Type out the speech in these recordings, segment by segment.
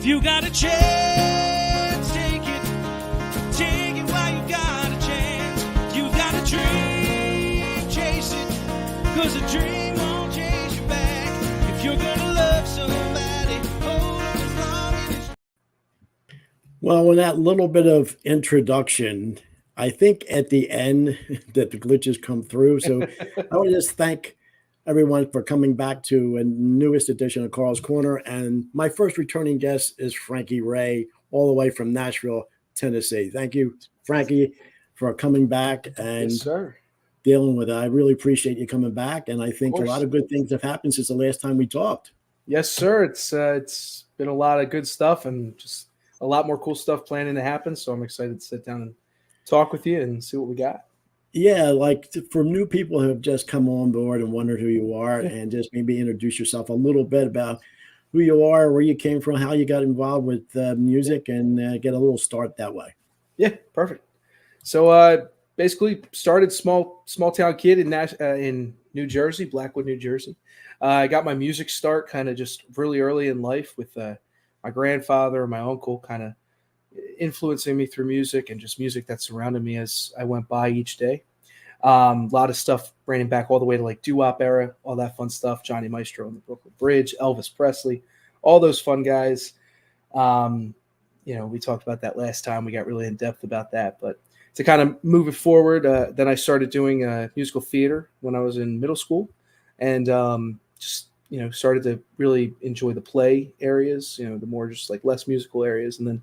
If you got a chance, take it. Take it while you got a chance. If you got a dream, chase it. 'Cause a dream won't chase you back. If you're gonna love somebody, hold on as long as it's... Well, with that little bit of introduction, I think at the end that the glitches come through. So I want to just thank everyone for coming back to a newest edition of Carl's Corner. And my first returning guest is Frankie Rae, all the way from Nashville, Tennessee. Thank you, Frankie, for coming back and Yes, sir. dealing with it. I really appreciate you coming back. And I think a lot of good things have happened since the last time we talked. Yes, sir. It's been a lot of good stuff and just a lot more cool stuff planning to happen. So I'm excited to sit down and talk with you and see what we got. Yeah, like for new people who have just come on board and wondered who you are, and just maybe introduce yourself a little bit about who you are, where you came from, how you got involved with music, and get a little start that way. Yeah, perfect. So basically started small town kid in New Jersey, Blackwood, New Jersey. I got my music start kind of just really early in life with my grandfather and my uncle kind of influencing me through music and just music that surrounded me as I went by each day. A lot of stuff raining back all the way to like doo-wop era, all that fun stuff. Johnny Maestro and the Brooklyn Bridge, Elvis Presley, all those fun guys. We talked about that last time. We got really in depth about that. But to kind of move it forward, then I started doing musical theater when I was in middle school, and started to really enjoy the play areas. The more just like less musical areas, and then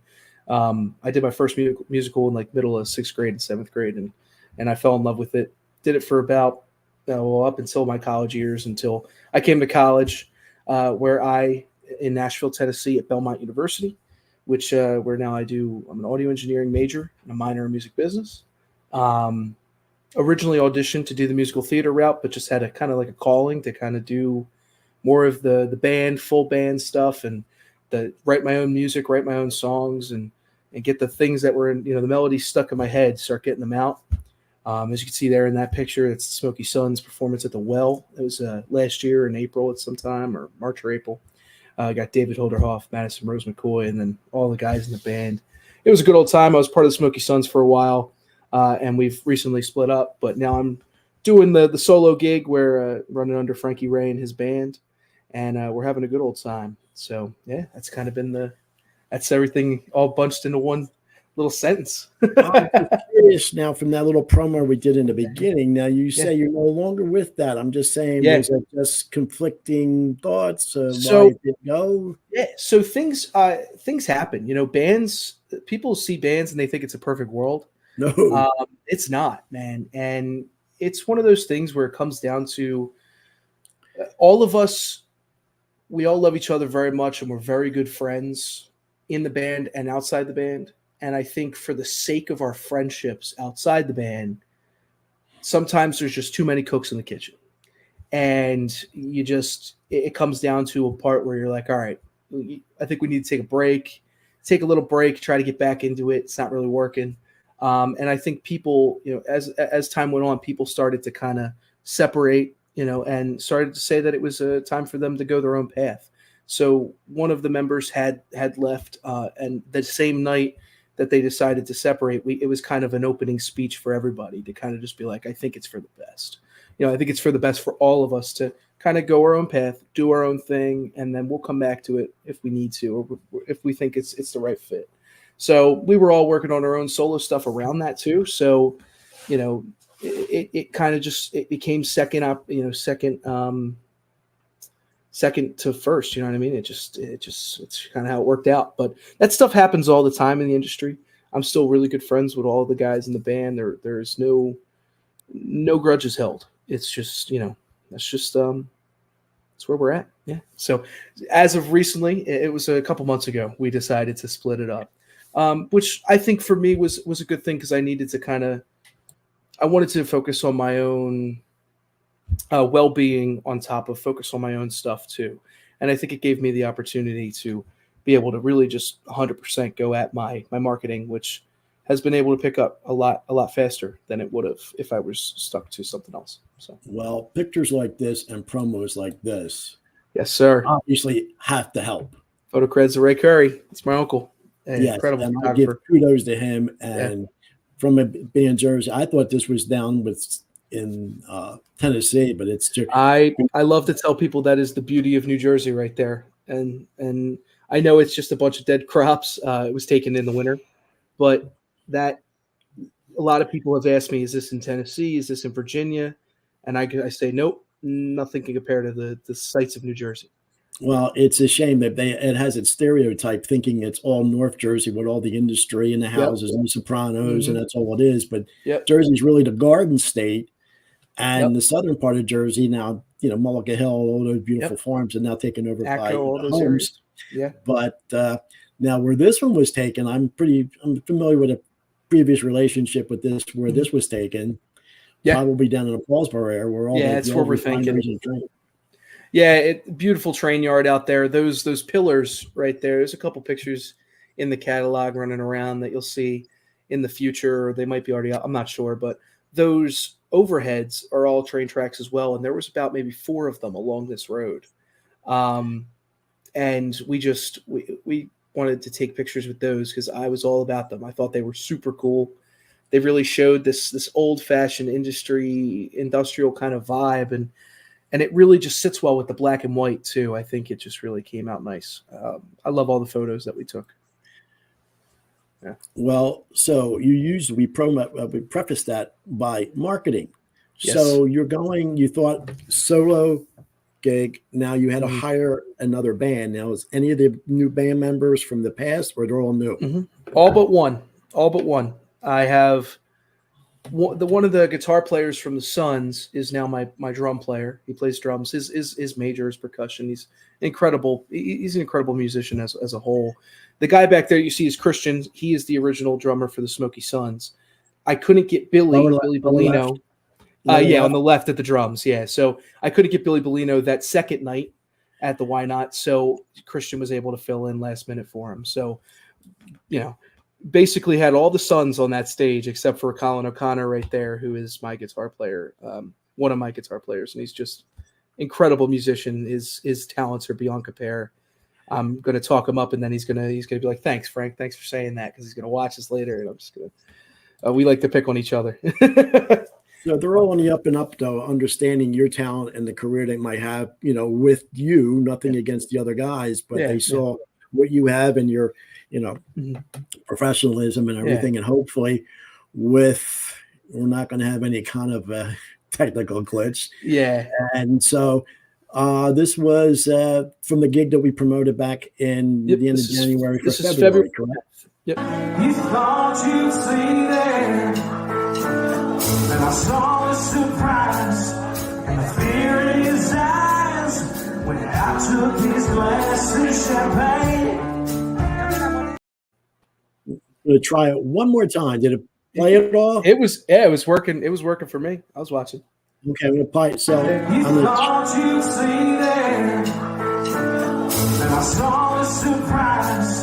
I did my first musical in like middle of 6th grade and 7th grade, and I fell in love with it. Did it for about up until my college years, until I came to college, in Nashville, Tennessee, at Belmont University, which where now I'm an audio engineering major and a minor in music business. Originally auditioned to do the musical theater route, but just had a kind of like a calling to kind of do more of the band, full band stuff, and write my own music, write my own songs, and get the things that were in, the melodies stuck in my head, start getting them out. As you can see there in that picture, it's the Smoky Sun's performance at the Well. It was last year in April at some time, or March or April. I got David Holderhoff, Madison Rose McCoy, and then all the guys in the band. It was a good old time. I was part of the Smoky Suns for a while, and we've recently split up. But now I'm doing the solo gig where running under Frankie Rae and his band, and we're having a good old time. So yeah, that's kind of been that's everything all bunched into one little sentence. I'm curious now from that little promo we did in the beginning. Now you say you're no longer with that. I'm just saying, was it just conflicting thoughts? Why it didn't go? Yeah. So things happen. Bands. People see bands and they think it's a perfect world. No, it's not, man. And it's one of those things where it comes down to all of us. We all love each other very much, and we're very good friends in the band and outside the band. And I think for the sake of our friendships outside the band, sometimes there's just too many cooks in the kitchen. And it comes down to a part where you're like, all right, I think we need to take a little break, try to get back into it. It's not really working. And I think people, as time went on, people started to kind of separate, and started to say that it was a time for them to go their own path. So one of the members had left, and the same night that they decided to separate, it was kind of an opening speech for everybody to kind of just be like, I think it's for the best. I think it's for the best for all of us to kind of go our own path, do our own thing, and then we'll come back to it if we need to, or if we think it's the right fit. So we were all working on our own solo stuff around that too. So, it kind of it became second to first, you know what I mean? It's kind of how it worked out. But that stuff happens all the time in the industry. I'm still really good friends with all the guys in the band. There's no grudges held. It's just, that's where we're at. Yeah. So as of recently, it was a couple months ago, we decided to split it up, which I think for me was a good thing, because I needed to I wanted to focus on my own well-being on top of focus on my own stuff too. And I think it gave me the opportunity to be able to really just 100% go at my marketing, which has been able to pick up a lot faster than it would have if I was stuck to something else. So, well, pictures like this and promos like this, yes, sir, obviously have to help. Photo creds to Ray Curry. It's my uncle. An Yes, incredible and I give photographer. kudos to him. And from it being Jersey, I thought this was down in Tennessee, but it's just I love to tell people that is the beauty of New Jersey right there. And I know it's just a bunch of dead crops. It was taken in the winter, but that a lot of people have asked me, is this in Tennessee? Is this in Virginia? And I say, nope, nothing can compare to the sights of New Jersey. well, it's a shame that it has its stereotype thinking it's all North Jersey with all the industry and the houses and the Sopranos, and that's all it is. But Jersey's really the Garden State, and the southern part of Jersey now, Mullica Hill, all those beautiful farms are now taken over by all those homes. areas. Yeah. But now where this one was taken, I'm familiar with a previous relationship with this where this was taken. Probably down in the Paulsboro area where all that's where we're thinking. Yeah, beautiful train yard out there. Those pillars right there. There's a couple pictures in the catalog running around that you'll see in the future. Or they might be already out. I'm not sure, but those overheads are all train tracks as well. And there was about maybe 4 of them along this road. And we wanted to take pictures with those because I was all about them. I thought they were super cool. They really showed this old-fashioned industrial kind of vibe, and it really just sits well with the black and white too. I think it just really came out nice. I love all the photos that we took. Yeah. Well, so we prefaced that by marketing. Yes. So you thought solo gig. Now you had to hire another band. Now, is any of the new band members from the past, or they're all new? All but one. I have one of the guitar players from the Suns is now my drum player. He plays drums. His major is percussion. He's incredible. He's an incredible musician as a whole. The guy back there you see is Christian. He is the original drummer for the Smoky Suns. I couldn't get Billy Bellino. On the left at the drums. Yeah. So I couldn't get Billy Bellino that second night at the Why Not. So Christian was able to fill in last minute for him. So, basically had all the Suns on that stage except for Colin O'Connor right there, who is my guitar player, one of my guitar players, and he's just incredible musician. His talents are beyond compare. I'm going to talk him up, and then he's going to be like, "Thanks, Frank. Thanks for saying that," because he's going to watch this later, and I'm just going to. We like to pick on each other. So they're all on the up and up, though, understanding your talent and the career they might have, with you. Nothing against the other guys, but they saw what you have and your, professionalism and everything. And hopefully we're not going to have any kind of technical glitch. Yeah. And so this was from the gig that we promoted back in the end of January. This is February, correct? Yep. You thought you'd see there, and I saw the surprise and the fear in his eyes when I took his glass of champagne. I'm going to try it one more time. Did it play it all? It was working. It was working for me. I was watching. Okay, I'm going to play it. So you thought you'd see there, and I saw the surprise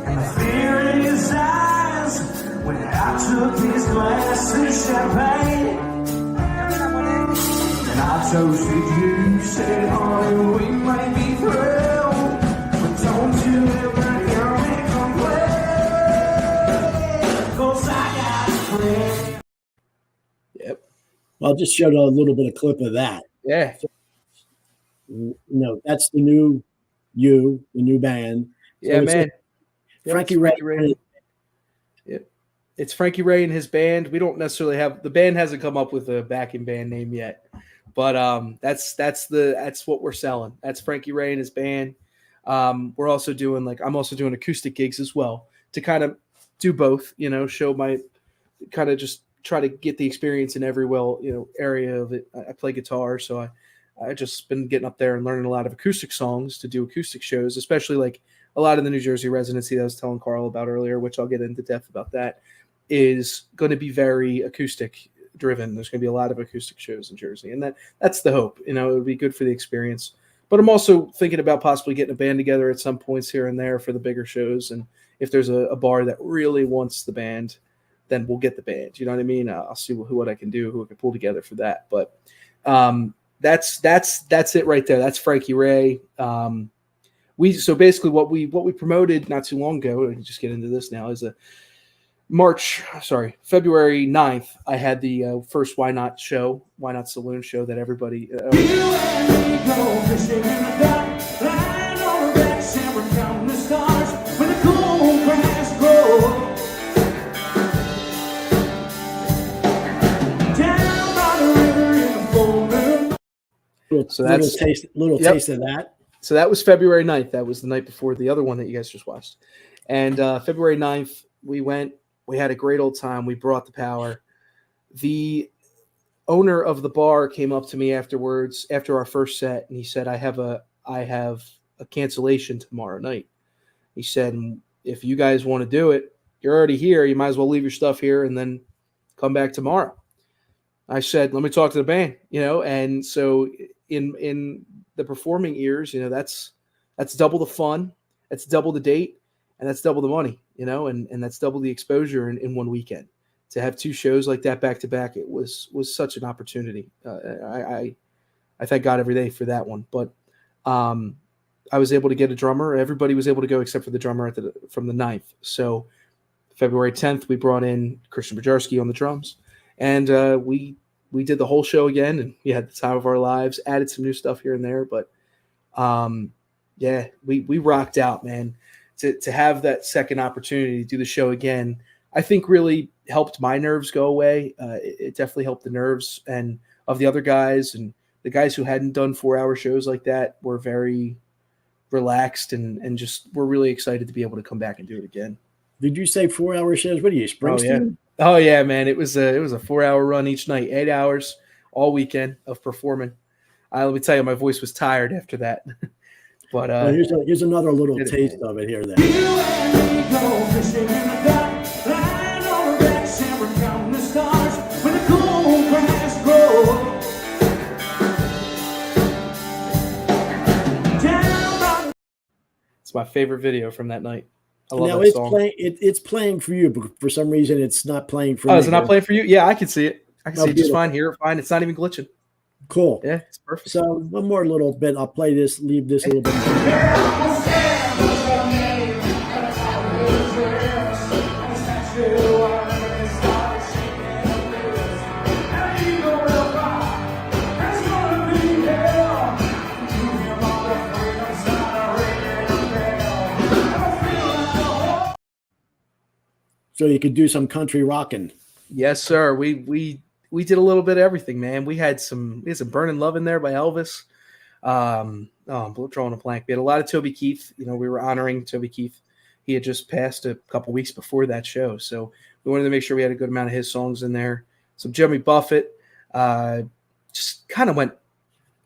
and the fear in his eyes when I took his glass of champagne. And I toasted you, said, honey, we may be through, but don't you ever hear me complain, 'cause I got a friend. Yep. Well, I just showed a little bit of clip of that. Yeah. So, that's the new the new band. So yeah, man. Frankie Rae. Yep. It's Frankie Rae and his band. We don't necessarily have the band hasn't come up with a backing band name yet, but that's what we're selling. That's Frankie Rae and his band. We're also doing I'm also doing acoustic gigs as well to kind of do both. Show my kind of just try to get the experience in every area of it. I play guitar, so I just been getting up there and learning a lot of acoustic songs to do acoustic shows, especially a lot of the New Jersey residency that I was telling Carl about earlier, which I'll get into depth about that, is going to be very acoustic driven. There's going to be a lot of acoustic shows in Jersey, and that's the hope. It would be good for the experience. But I'm also thinking about possibly getting a band together at some points here and there for the bigger shows. And if there's a bar that really wants the band, then we'll get the band. You know what I mean? I'll see what I can do, who I can pull together for that. But that's it right there. That's Frankie Rae. So basically what we promoted not too long ago, and just get into this now, is February 9th, I had the first Why Not Saloon show that everybody little taste of that. So that was February 9th. That was the night before the other one that you guys just watched. And February 9th, we had a great old time. We brought the power. The owner of the bar came up to me afterwards, after our first set, and he said, I have a cancellation tomorrow night. He said, if you guys want to do it, you're already here. You might as well leave your stuff here and then come back tomorrow. I said, let me talk to the band, and so in the performing ears, that's double the fun, that's double the date, and that's double the money, and that's double the exposure in one weekend. To have two shows like that back to back, it was such an opportunity. I thank God every day for that one. But I was able to get a drummer. Everybody was able to go except for the drummer from the 9th. So February 10th, we brought in Christian Bajarski on the drums, and we did the whole show again, and we had the time of our lives. Added some new stuff here and there, but we rocked out, man. To have that second opportunity to do the show again, I think really helped my nerves go away. It definitely helped the nerves and of the other guys, and the guys who hadn't done 4-hour shows like that were very relaxed and just were really excited to be able to come back and do it again. Did you say 4-hour shows? What are you, Springsteen? Oh yeah, man. It was a 4-hour run each night, 8 hours all weekend of performing. Let me tell you, my voice was tired after that. But well, here's another little taste of it here. Then. It's my favorite video from that night. I love now that song. It's playing for you, but for some reason it's not playing for me. Oh, is it not playing for you? Yeah, I can see it. I can see it just beautiful. fine, hear it fine. It's not even glitching. Cool. Yeah, it's perfect. So one more little bit. I'll play this, leave this a little bit. So you could do some country rocking. Yes, sir. We did a little bit of everything, man. We had some Burning Love in there by Elvis. I'm drawing a blank. We had a lot of Toby Keith. We were honoring Toby Keith. He had just passed a couple weeks before that show, so we wanted to make sure we had a good amount of his songs in there. Some Jimmy Buffett. Just kind of went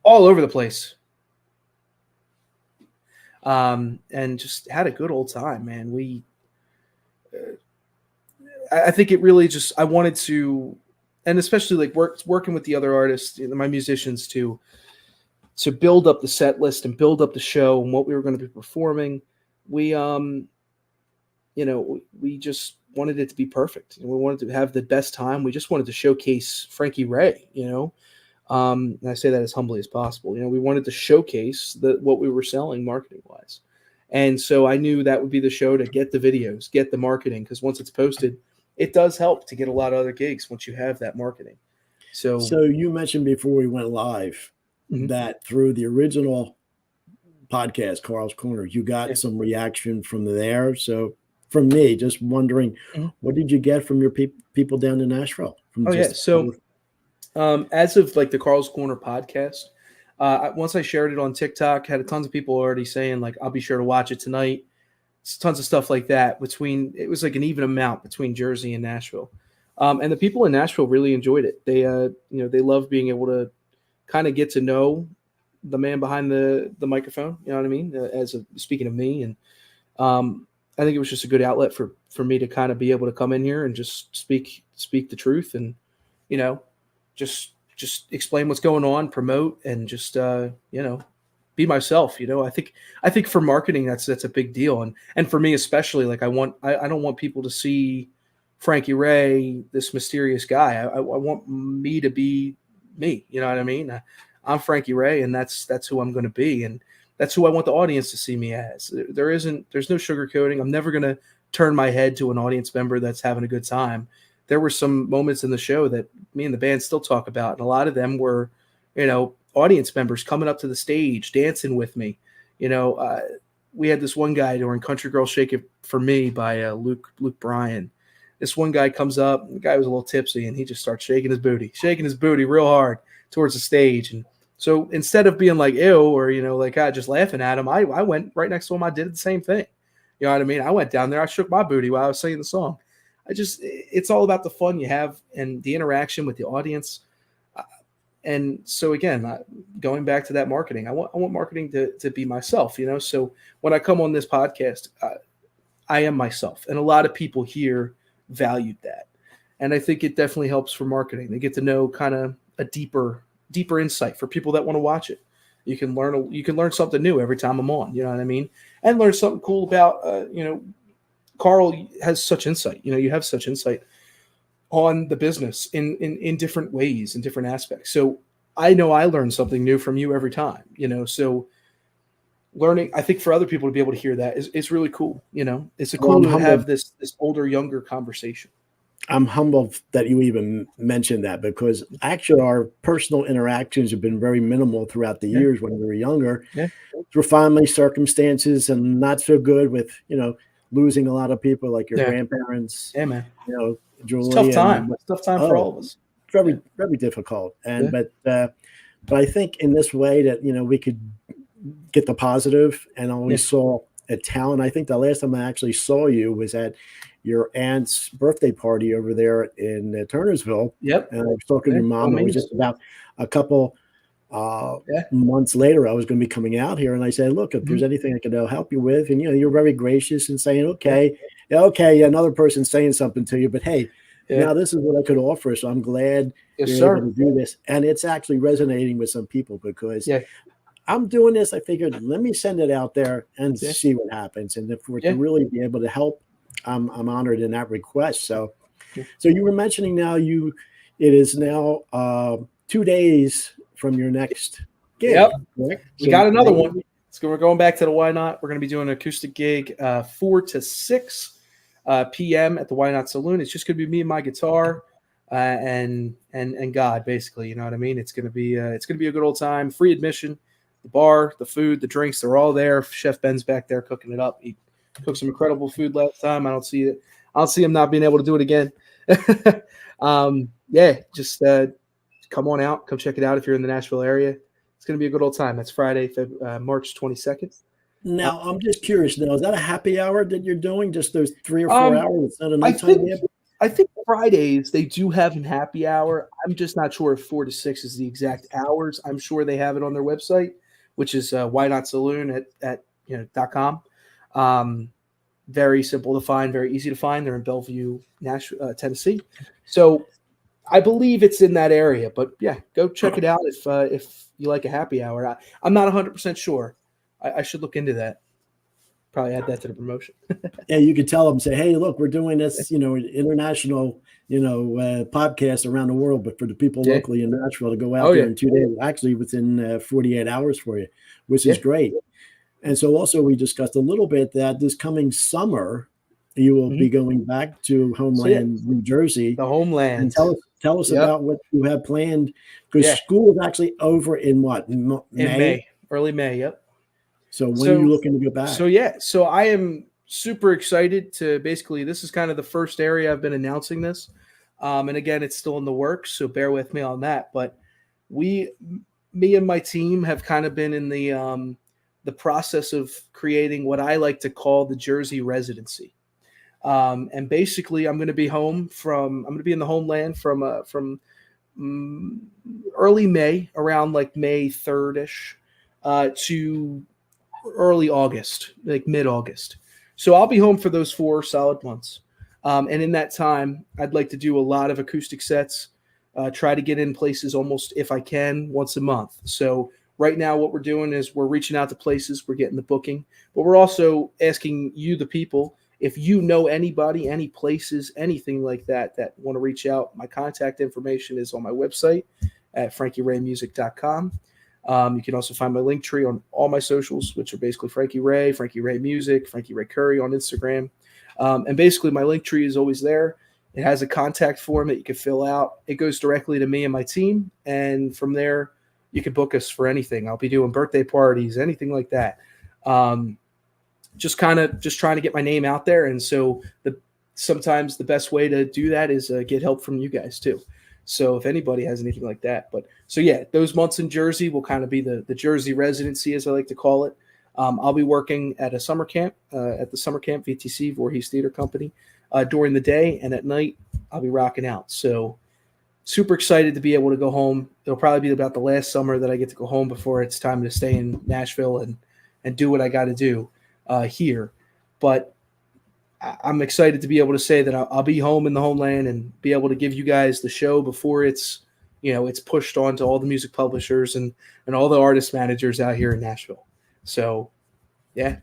all over the place. And just had a good old time, man. I think it really just, I wanted to, and especially like working with the other artists, my musicians, to build up the set list and build up the show and what we were going to be performing. We just wanted it to be perfect. We wanted to have the best time. We just wanted to showcase Frankie Rae, and I say that as humbly as possible. We wanted to showcase what we were selling marketing wise. And so I knew that would be the show to get the videos, get the marketing, because once it's posted, it does help to get a lot of other gigs once you have that marketing. So you mentioned before we went live that through the original podcast, Carl's Corner, you got some reaction from there. So from me, just wondering, what did you get from your people down in Nashville? So as of like the Carl's Corner podcast, once I shared it on TikTok, had tons of people already saying like, I'll be sure to watch it tonight. Tons of stuff like that. It was like an even amount between Jersey and Nashville. And the people in Nashville really enjoyed it. They they love being able to kind of get to know the man behind the microphone, you know what I mean? Speaking of me. And I think it was just a good outlet for me to kind of be able to come in here and just speak the truth and, just explain what's going on, promote, and just, be myself. I think for marketing, that's a big deal. And for me, especially, like I don't want people to see Frankie Rae, this mysterious guy. I want me to be me. You know what I mean? I'm Frankie Rae, and that's who I'm going to be. And that's who I want the audience to see me as. There's no sugarcoating. I'm never going to turn my head to an audience member that's having a good time. There were some moments in the show that me and the band still talk about, and a lot of them were, audience members coming up to the stage, dancing with me. We had this one guy during Country Girl Shake It For Me by Luke Bryan. This one guy comes up, the guy was a little tipsy, and he just starts shaking his booty real hard towards the stage. And so instead of being like, ew, or, just laughing at him, I went right next to him. I did the same thing. You know what I mean? I went down there. I shook my booty while I was singing the song. It's all about the fun you have and the interaction with the audience. And so again, going back to that marketing, I want marketing to be myself, So when I come on this podcast, I am myself, and a lot of people here valued that, and I think it definitely helps for marketing. They get to know kind of a deeper insight for people that want to watch it. You can learn something new every time I'm on. You know what I mean? And learn something cool about Carl has such insight. You have such insight on the business in different ways, in different aspects. So I know I learn something new from you every time, so learning, I think for other people to be able to hear that is really cool. It's cool to have this older, younger conversation. I'm humbled that you even mentioned that, because actually our personal interactions have been very minimal throughout the years when we were younger. Yeah. Through family circumstances and not so good with, losing a lot of people like your grandparents. Yeah, man. Julie. It's tough time for all of us. Very, very difficult. And but I think in this way that we could get the positive, and always saw a talent. I think the last time I actually saw you was at your aunt's birthday party over there in Turnersville. Yep. And I was talking to your mom. It was just about a couple months later, I was going to be coming out here, and I said, look, if there's anything I can help you with, and you're very gracious and saying, okay, another person's saying something to you, but hey, now this is what I could offer. So I'm glad you're able to do this. And it's actually resonating with some people, because I'm doing this. I figured, let me send it out there and see what happens. And if we're to really be able to help, I'm honored in that request. So you were mentioning now it is now 2 days from your next gig. Yep. Correct? We got another one. So we're going back to the Why Not. We're going to be doing an acoustic gig 4 to 6 p.m. at the Why Not Saloon. It's just going to be me and my guitar and God, basically. You know what I mean? It's going to be a good old time. Free admission. The bar, the food, the drinks, they're all there. Chef Ben's back there cooking it up. He cooked some incredible food last time. I don't see him not being able to do it again. Just come on out. Come check it out if you're in the Nashville area. It's going to be a good old time. That's Friday, March 22nd. Now, I'm just curious. Now, is that a happy hour that you're doing? Just those 3 or 4 hours? It's not a nighttime game? I think Fridays they do have a happy hour. I'm just not sure if 4 to 6 is the exact hours. I'm sure they have it on their website, which is Why Not Saloon at .com. Very simple to find, very easy to find. They're in Bellevue, Nashville, Tennessee. So I believe it's in that area. But yeah, go check it out if you like a happy hour. I'm not 100% sure. I should look into that. Probably add that to the promotion. Yeah, you could tell them, say, hey, look, we're doing this, international, podcast around the world, but for the people locally in Nashville to go out there in 2 days, actually within 48 hours for you, which is great. And so also we discussed a little bit that this coming summer, you will be going back to homeland, New Jersey. The homeland. And tell us about what you have planned, because school is actually over in what? In May, early May, yep. So when are you looking to go back? So I am super excited to basically, this is kind of the first area I've been announcing this. And again, it's still in the works, so bear with me on that. But me and my team have kind of been in the process of creating what I like to call the Jersey residency. And basically I'm going to be in the homeland from early May, around like May 3rd-ish, to early August, like mid-August. So I'll be home for those 4 solid months. And in that time, I'd like to do a lot of acoustic sets, try to get in places almost, if I can, once a month. So right now what we're doing is we're reaching out to places, we're getting the booking, but we're also asking you, the people, if you know anybody, any places, anything like that want to reach out. My contact information is on my website at frankieraymusic.com. You can also find my link tree on all my socials, which are basically Frankie Rae Music, Frankie Rae Curry on Instagram. And basically my link tree is always there. It has a contact form that you can fill out. It goes directly to me and my team. And from there, you can book us for anything. I'll be doing birthday parties, anything like that. Just trying to get my name out there. And so sometimes the best way to do that is get help from you guys too. So if anybody has anything like that, so yeah, those months in Jersey will kind of be the Jersey residency, as I like to call it. I'll be working at a summer camp, at the summer camp VTC, Voorhees Theater Company, during the day, and at night I'll be rocking out. So super excited to be able to go home. It'll probably be about the last summer that I get to go home before it's time to stay in Nashville and do what I got to do here. But I'm excited to be able to say that I'll be home in the homeland and be able to give you guys the show before it's pushed on to all the music publishers and all the artist managers out here in Nashville. So, yeah.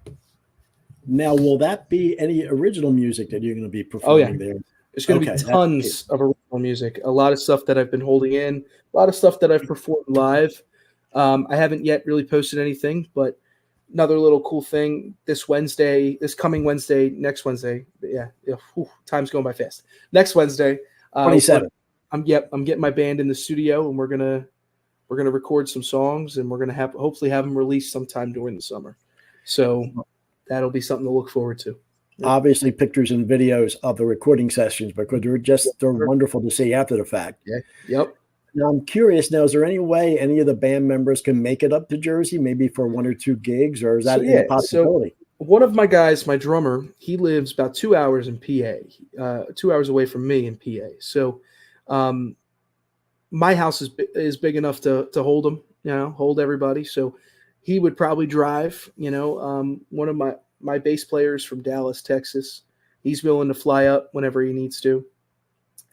Now, will that be any original music that you're going to be performing there? There's going to be tons of original music, a lot of stuff that I've been holding in, a lot of stuff that I've performed live. I haven't yet really posted anything, but another little cool thing this coming Wednesday, next Wednesday. Yeah. Time's going by fast. Next Wednesday, 27. I'm getting my band in the studio, and we're gonna record some songs, and we're gonna hopefully have them released sometime during the summer. So that'll be something to look forward to. Obviously, pictures and videos of the recording sessions, because they're wonderful to see after the fact. Yeah. Yep. Now, I'm curious. Now, is there any way any of the band members can make it up to Jersey, maybe for 1 or 2 gigs, or is that a possibility? So one of my guys, my drummer, he lives about 2 hours in PA, 2 hours away from me in PA. So, my house is big enough to hold him, hold everybody. So he would probably drive. One of my bass players from Dallas, Texas, he's willing to fly up whenever he needs to,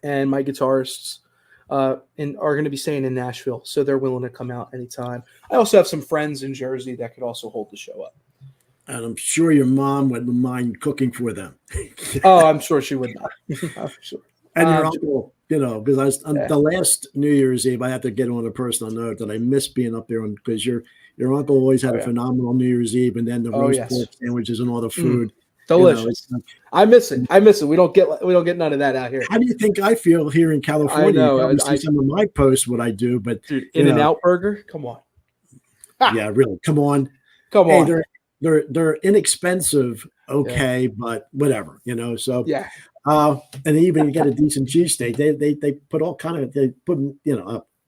and my guitarists are going to be staying in Nashville, so they're willing to come out anytime. I also have some friends in Jersey that could also hold the show up. And I'm sure your mom wouldn't mind cooking for them. Oh, I'm sure she would not. I'm sure. And your uncle, because the last New Year's Eve, I have to get on a personal note that I miss being up there because your uncle always had a phenomenal New Year's Eve, and then the roast pork sandwiches and all the food. Delicious. I miss it. We don't get none of that out here. How do you think I feel here in California? I know. You see some of my posts, what I do, but dude, In-N-Out Burger, come on. Yeah, really, come on. They're inexpensive, but whatever, So yeah. And even you get a decent cheesesteak. They put all kind of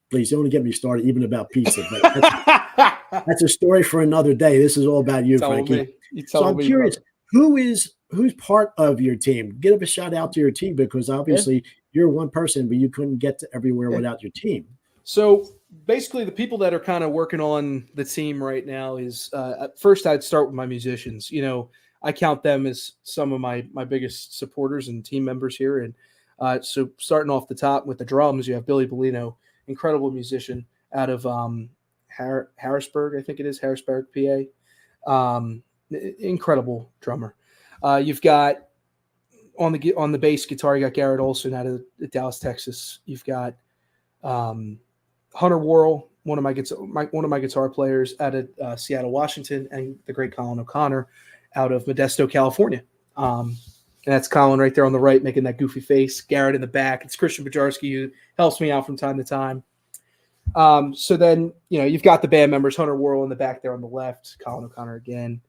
please don't get me started even about pizza. But that's a story for another day. This is all about you, Frankie. So I'm curious. Brother. Who's part of your team? Give a shout out to your team, because obviously you're one person, but you couldn't get to everywhere without your team. So basically the people that are kind of working on the team right now is first I'd start with my musicians. I count them as some of my biggest supporters and team members here. And so starting off the top with the drums, you have Billy Bellino, incredible musician out of Harrisburg, I think it is, Harrisburg, PA. Incredible drummer. You've got on the bass guitar, you got Garrett Olson out of Dallas, Texas. You've got Hunter Worrell, one of my guitar players out of Seattle, Washington, and the great Colin O'Connor out of Modesto, California. And that's Colin right there on the right, making that goofy face. Garrett in the back. It's Christian Bajarski, who helps me out from time to time. So then, you've got the band members, Hunter Worrell in the back there on the left, Colin O'Connor again.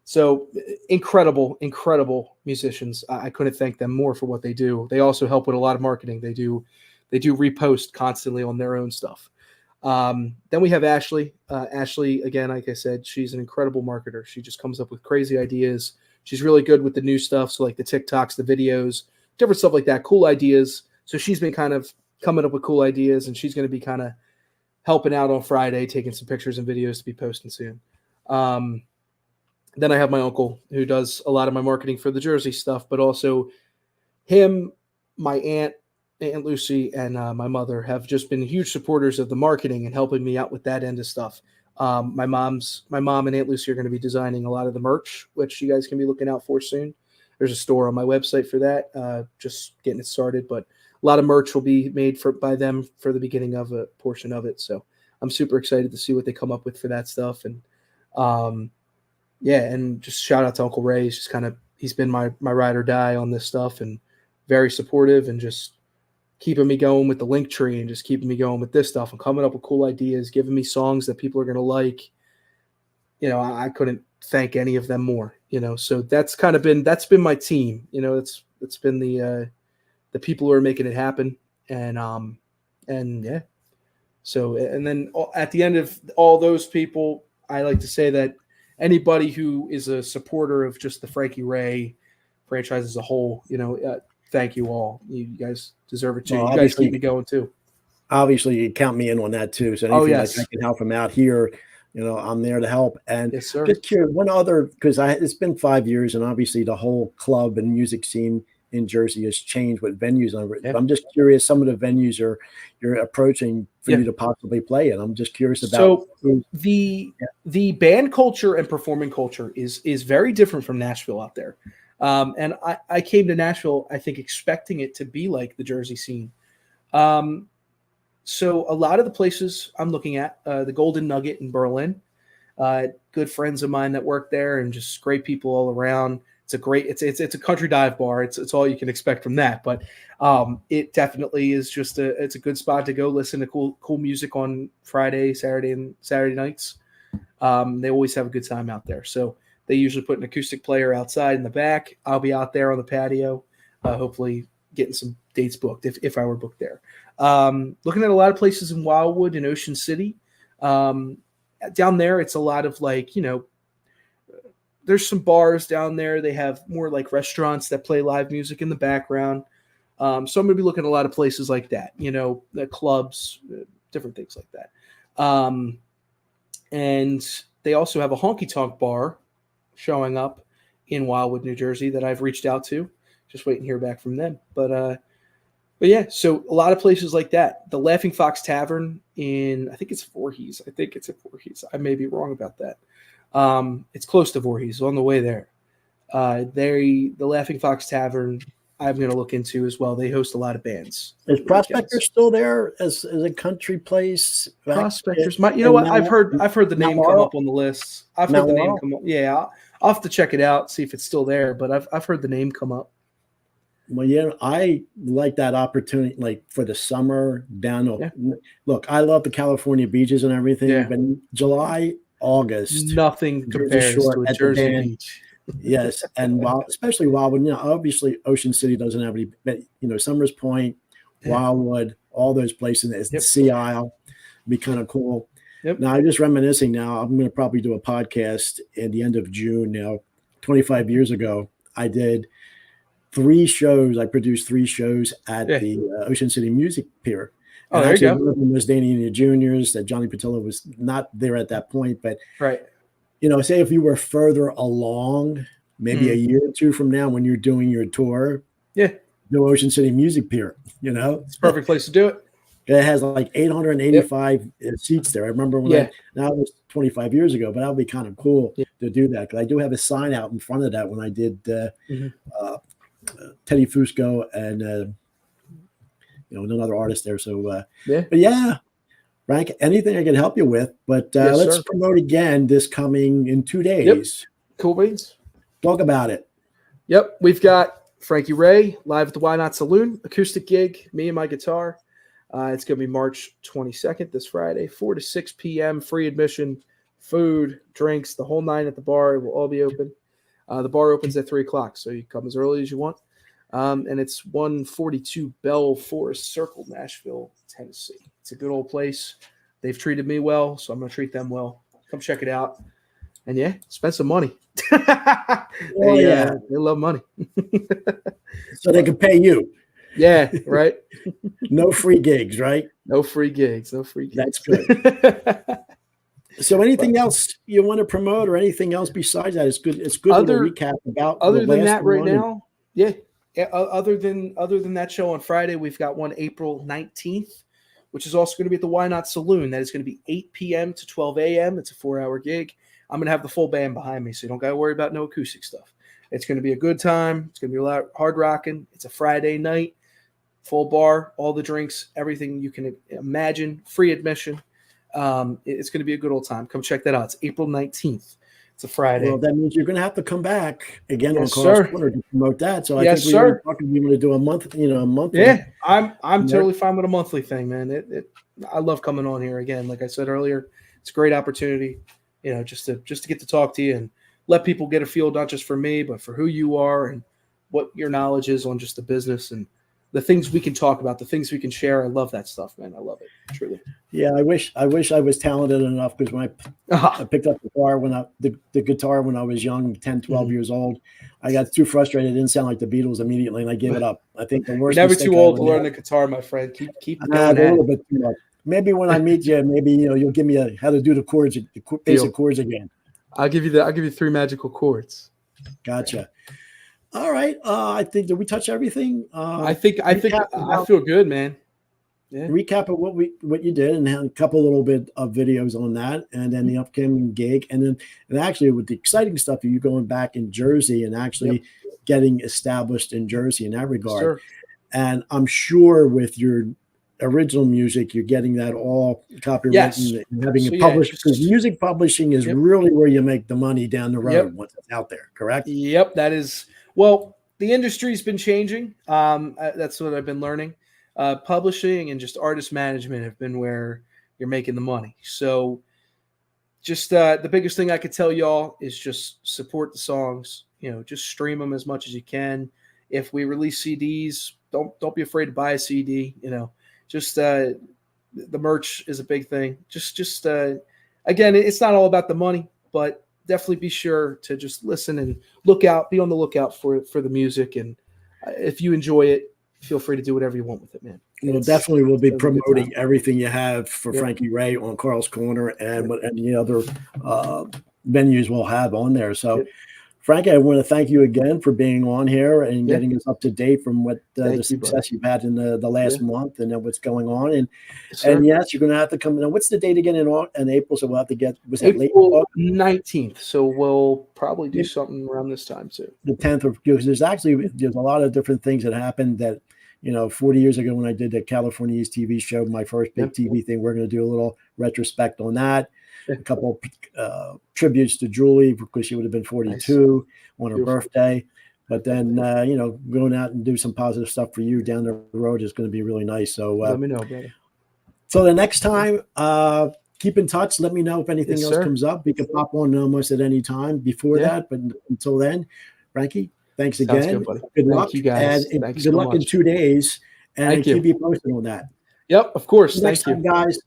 So incredible musicians. I couldn't thank them more for what they do. They also help with a lot of marketing. They do repost constantly on their own stuff. Then we have Ashley. Ashley, again, like I said, she's an incredible marketer. She just comes up with crazy ideas. She's really good with the new stuff. So like the TikToks, the videos, different stuff like that, cool ideas. So she's been kind of coming up with cool ideas, and she's going to be kind of helping out on Friday, taking some pictures and videos to be posting soon. Then I have my uncle, who does a lot of my marketing for the Jersey stuff, but also him, my Aunt Lucy, and my mother have just been huge supporters of the marketing and helping me out with that end of stuff. My mom and Aunt Lucy are going to be designing a lot of the merch, which you guys can be looking out for soon. There's a store on my website for that, just getting it started, but a lot of merch will be made by them for the beginning of a portion of it. So I'm super excited to see what they come up with for that stuff. And and just shout out to Uncle Ray. He's just he's been my ride or die on this stuff, and very supportive, and just keeping me going with the link tree, and just keeping me going with this stuff, and coming up with cool ideas, giving me songs that people are going to like. I couldn't thank any of them more, so that's been my team. It's been the people who are making it happen. And yeah. So, and then at the end of all those people, I like to say that anybody who is a supporter of just the Frankie Rae franchise as a whole, thank you all. You guys deserve it too. Well, you guys keep me going too. Obviously, you count me in on that too. So anything like I can help them out here, I'm there to help. And yes, sir. Just curious, one other, because it's been 5 years, and obviously the whole club and music scene in Jersey has changed with venues. I'm just curious, some of the venues you're approaching for you to possibly play in. I'm just curious about. So the band culture and performing culture is very different from Nashville out there. And I came to Nashville, I think, expecting it to be like the Jersey scene. So a lot of the places I'm looking at, the Golden Nugget in Berlin, good friends of mine that work there, and just great people all around. It's a country dive bar. It's all you can expect from that. But it definitely is it's a good spot to go listen to cool music on Saturday nights. They always have a good time out there. So they usually put an acoustic player outside in the back. I'll be out there on the patio, hopefully getting some dates booked if I were booked there. Looking at a lot of places in Wildwood and Ocean City. Down there, it's a lot of there's some bars down there. They have more like restaurants that play live music in the background. So I'm going to be looking at a lot of places like that, the clubs, different things like that. And they also have a honky tonk bar showing up in Wildwood, New Jersey that I've reached out to. Just waiting to hear back from them. But yeah, so a lot of places like that. The Laughing Fox Tavern I think it's Voorhees. I think it's at Voorhees. I may be wrong about that. It's close to Voorhees, on the way there. The Laughing Fox Tavern, I'm going to look into as well. They host a lot of bands. Is Prospector still there as a country place? Prospectors, I've heard the name come up on the list. I've heard the name come up. Yeah, I'll have to check it out, see if it's still there. But I've heard the name come up. Well, I like that opportunity, like for the summer down. Look, I love the California beaches and everything, but July, August, nothing compares to a Jersey beach. Yes, and especially Wildwood. Obviously Ocean City doesn't have any. Summers Point, Wildwood, all those places. The Sea Isle, be kind of cool. Yep. Now I'm just reminiscing. Now I'm going to probably do a podcast at the end of June. Now, 25 years ago, I did 3 shows. I produced 3 shows at the Ocean City Music Pier. Oh, there you go. One of them was Danny and the Juniors. That Johnny Patillo was not there at that point, but right. Say if you were further along, maybe a year or 2 from now, when you're doing your tour, do Ocean City Music Pier. It's a perfect place to do it. It has like 885 seats there. I remember when now it was 25 years ago, but that would be kind of cool to do that, because I do have a sign out in front of that when I did Teddy Fusco and another artist there. So but Frank, anything I can help you with, but let's promote again this coming in 2 days. Yep. Cool beans. Talk about it. Yep, we've got Frankie Rae live at the Why Not Saloon, acoustic gig, me and my guitar. It's going to be March 22nd, this Friday, 4 to 6 p.m., free admission, food, drinks, the whole night at the bar. It will all be open. The bar opens at 3 o'clock, so you come as early as you want. And it's 142 Bell Forest Circle, Nashville, Tennessee. It's a good old place. They've treated me well, so I'm going to treat them well. Come check it out. And spend some money. They love money. So they can pay you. Yeah, right. No free gigs, right? No free gigs. That's good. So anything else you want to promote, or anything else besides that? It's good to recap about. Other than that right now, other than that show on Friday, we've got one April 19th, which is also going to be at the Why Not Saloon. That is going to be 8 p.m. to 12 a.m. It's a 4-hour gig. I'm going to have the full band behind me, so you don't got to worry about no acoustic stuff. It's going to be a good time. It's going to be a lot hard rocking. It's a Friday night, full bar, all the drinks, everything you can imagine, free admission. It's going to be a good old time. Come check that out. It's April 19th. It's a Friday. Well, that means you're going to have to come back again Yes, on Carl's sir. Corner to promote that. So I Yes, think we were sir. talking. We want to do a month. A month. Yeah, I'm There- totally fine with a monthly thing, man. I love coming on here again. Like I said earlier, it's a great opportunity, just to get to talk to you and let people get a feel, not just for me, but for who you are and what your knowledge is on just the business and the things we can talk about, the things we can share. I love that stuff, man. I love it, truly. Yeah, I wish I was talented enough, because when I picked up the guitar when I was young, 10, 12 Mhm. years old, I got too frustrated. It didn't sound like the Beatles immediately, and I gave it up. I think the You're worst never mistake too I old to ever learn made- the guitar, my friend. Keep a going at little it. bit too much. Maybe when I meet you, maybe you'll give me how to do the chords, basic chords again. I'll give you 3 magical chords. Gotcha. All right. I think, did we touch everything? I think I about- feel good, man. Yeah. Recap of what you did, and had a couple little bit of videos on that, and then the upcoming gig, and actually with the exciting stuff of you going back in Jersey and actually getting established in Jersey in that regard. Sure. And I'm sure with your original music, you're getting that all copywritten Yes. and having So, it yeah, published, because music publishing is really where you make the money down the road once it's out there. Correct? Yep, that is. Well, the industry's been changing. That's what I've been learning. Publishing and just artist management have been where you're making the money. So just the biggest thing I could tell y'all is just support the songs. Just stream them as much as you can. If we release CDs, don't be afraid to buy a CD. Just the merch is a big thing. Just again, it's not all about the money, but definitely be sure to just listen and be on the lookout for the music. And if you enjoy it, feel free to do whatever you want with it, man. Well, definitely we'll be it's a good promoting time. everything you have for Frankie Rae on Carl's Corner and what any other venues we'll have on there. So, Frankie, I want to thank you again for being on here and getting us up to date from what the success you've had in the last month and then what's going on. And yes, you're going to have to come. Now, what's the date again in April? So we'll have to get. Was that late? April 19th. So we'll probably do something around this time too. The 10th of, because there's a lot of different things that happened that. 40 years ago when I did the California East TV show, my first big TV thing, we're going to do a little retrospect on that. A couple tributes to Julie because she would have been 42 on her birthday. But then, going out and do some positive stuff for you down the road is going to be really nice. So let me know, brother. So the next time, keep in touch. Let me know if anything else comes up. We can pop on almost at any time before that. But until then, Frankie, thanks again. Good luck, you guys. And good luck in 2 days. And keep you posted on that. Yep, of course. Next time, guys.